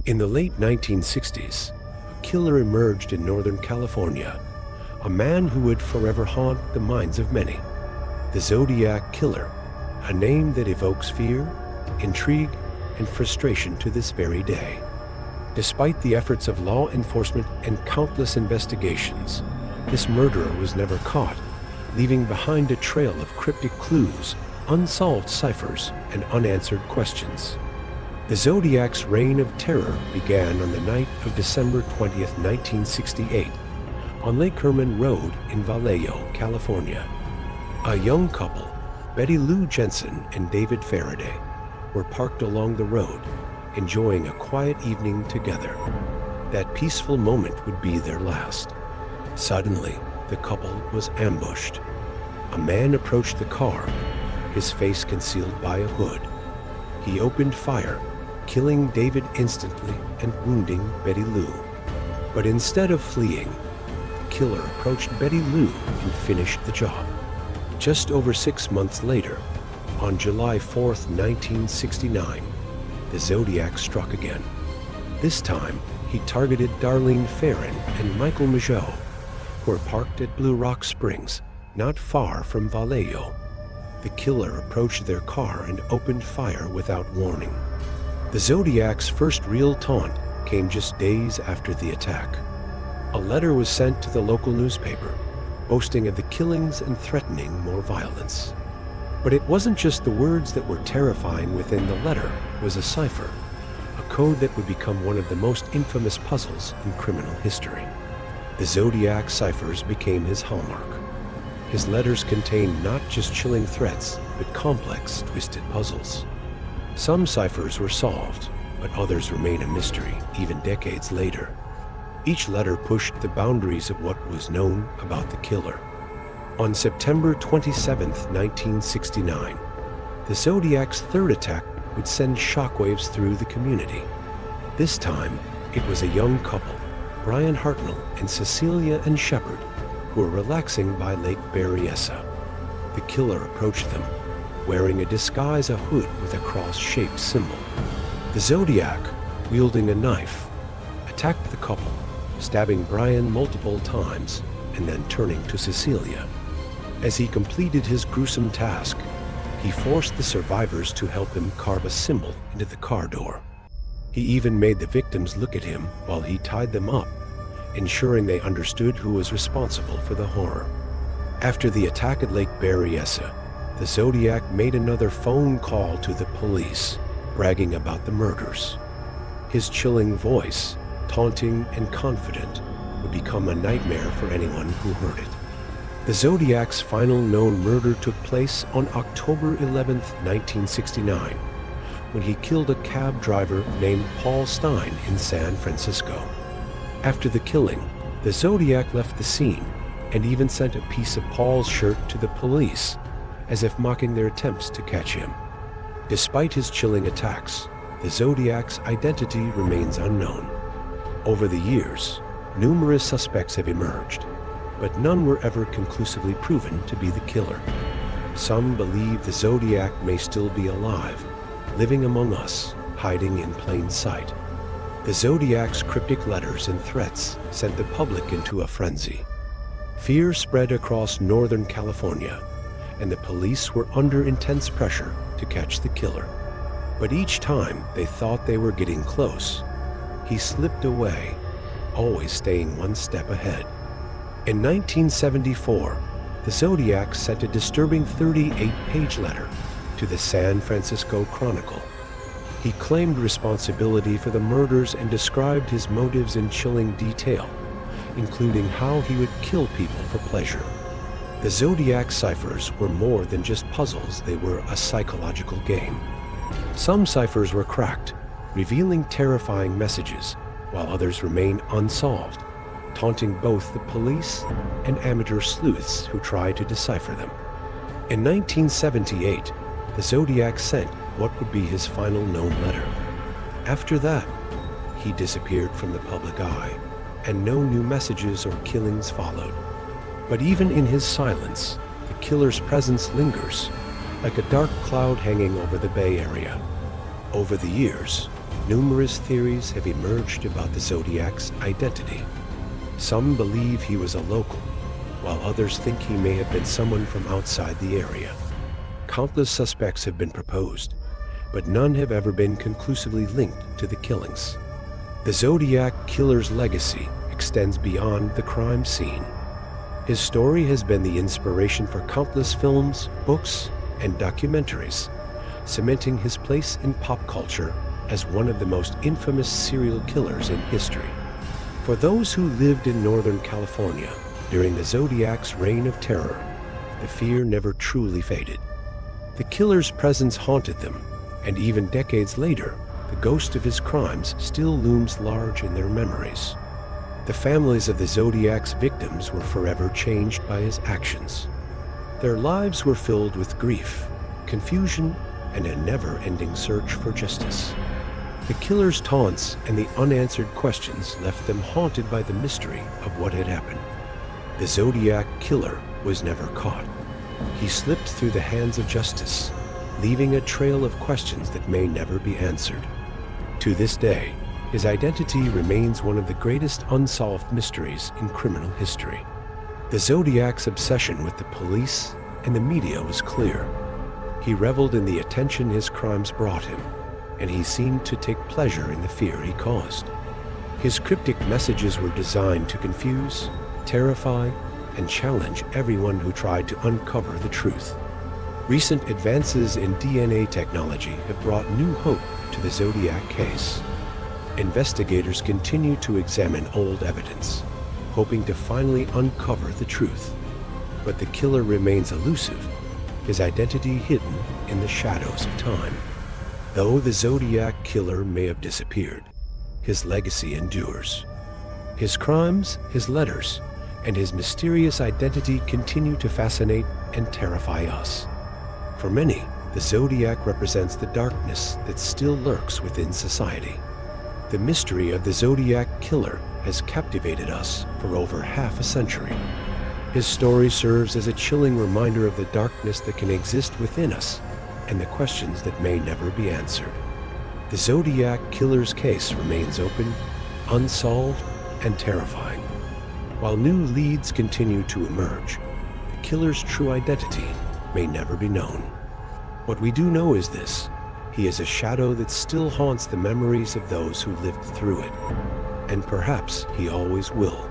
In the late 1960s, a killer emerged in Northern California, a man who would forever haunt the minds of many. The Zodiac Killer, a name that evokes fear, intrigue, and frustration to this very day. Despite the efforts of law enforcement and countless investigations, this murderer was never caught, leaving behind a trail of cryptic clues, unsolved ciphers, and unanswered questions. The Zodiac's reign of terror began on the night of December 20th, 1968, on Lake Herman Road in Vallejo, California. A young couple, Betty Lou Jensen and David Faraday, were parked along the road, enjoying a quiet evening together. That peaceful moment would be their last. Suddenly, the couple was ambushed. A man approached the car, his face concealed by a hood. He opened fire, killing David instantly and wounding Betty Lou. But instead of fleeing, the killer approached Betty Lou and finished the job. Just over 6 months later, on July 4th, 1969, the Zodiac struck again. This time, he targeted Darlene Ferrin and Michael Mageau, who were parked at Blue Rock Springs, not far from Vallejo. The killer approached their car and opened fire without warning. The Zodiac's first real taunt came just days after the attack. A letter was sent to the local newspaper, boasting of the killings and threatening more violence. But it wasn't just the words that were terrifying. Within the letter was a cipher, a code that would become one of the most infamous puzzles in criminal history. The Zodiac ciphers became his hallmark. His letters contained not just chilling threats, but complex, twisted puzzles. Some ciphers were solved, but others remain a mystery even decades later. Each letter pushed the boundaries of what was known about the killer. On September 27, 1969, the Zodiac's third attack would send shockwaves through the community. This time, it was a young couple, Brian Hartnell and Cecilia and Shepard, who were relaxing by Lake Berryessa. The killer approached them, wearing a disguise, a hood with a cross-shaped symbol. The Zodiac, wielding a knife, attacked the couple, stabbing Brian multiple times and then turning to Cecilia. As he completed his gruesome task, he forced the survivors to help him carve a symbol into the car door. He even made the victims look at him while he tied them up, ensuring they understood who was responsible for the horror. After the attack at Lake Berryessa, the Zodiac made another phone call to the police, bragging about the murders. His chilling voice, taunting and confident, would become a nightmare for anyone who heard it. The Zodiac's final known murder took place on October 11, 1969, when he killed a cab driver named Paul Stein in San Francisco. After the killing, the Zodiac left the scene and even sent a piece of Paul's shirt to the police, as if mocking their attempts to catch him. Despite his chilling attacks, the Zodiac's identity remains unknown. Over the years, numerous suspects have emerged, but none were ever conclusively proven to be the killer. Some believe the Zodiac may still be alive, living among us, hiding in plain sight. The Zodiac's cryptic letters and threats sent the public into a frenzy. Fear spread across Northern California, and the police were under intense pressure to catch the killer. But each time they thought they were getting close, he slipped away, always staying one step ahead. In 1974, the Zodiac sent a disturbing 38-page letter to the San Francisco Chronicle. He claimed responsibility for the murders and described his motives in chilling detail, including how he would kill people for pleasure. The Zodiac ciphers were more than just puzzles, they were a psychological game. Some ciphers were cracked, revealing terrifying messages, while others remain unsolved, taunting both the police and amateur sleuths who tried to decipher them. In 1978, the Zodiac sent what would be his final known letter. After that, he disappeared from the public eye, and no new messages or killings followed. But even in his silence, the killer's presence lingers, like a dark cloud hanging over the Bay Area. Over the years, Numerous theories have emerged about the Zodiac's identity. Some believe he was a local, while others think he may have been someone from outside the area. Countless suspects have been proposed, but none have ever been conclusively linked to the killings. The Zodiac Killer's legacy extends beyond the crime scene. His story has been the inspiration for countless films, books, and documentaries, cementing his place in pop culture as one of the most infamous serial killers in history. For those who lived in Northern California during the Zodiac's reign of terror, the fear never truly faded. The killer's presence haunted them, and even decades later, the ghost of his crimes still looms large in their memories. The families of the Zodiac's victims were forever changed by his actions. Their lives were filled with grief, confusion, and a never-ending search for justice. The killer's taunts and the unanswered questions left them haunted by the mystery of what had happened. The Zodiac Killer was never caught. He slipped through the hands of justice, leaving a trail of questions that may never be answered. To this day, his identity remains one of the greatest unsolved mysteries in criminal history. The Zodiac's obsession with the police and the media was clear. He reveled in the attention his crimes brought him, and he seemed to take pleasure in the fear he caused. His cryptic messages were designed to confuse, terrify, and challenge everyone who tried to uncover the truth. Recent advances in DNA technology have brought new hope to the Zodiac case. Investigators continue to examine old evidence, hoping to finally uncover the truth. But the killer remains elusive, his identity hidden in the shadows of time. Though the Zodiac Killer may have disappeared, his legacy endures. His crimes, his letters, and his mysterious identity continue to fascinate and terrify us. For many, the Zodiac represents the darkness that still lurks within society. The mystery of the Zodiac Killer has captivated us for over half a century. His story serves as a chilling reminder of the darkness that can exist within us and the questions that may never be answered. The Zodiac Killer's case remains open, unsolved, and terrifying. While new leads continue to emerge, the killer's true identity may never be known. What we do know is this: he is a shadow that still haunts the memories of those who lived through it, and perhaps he always will.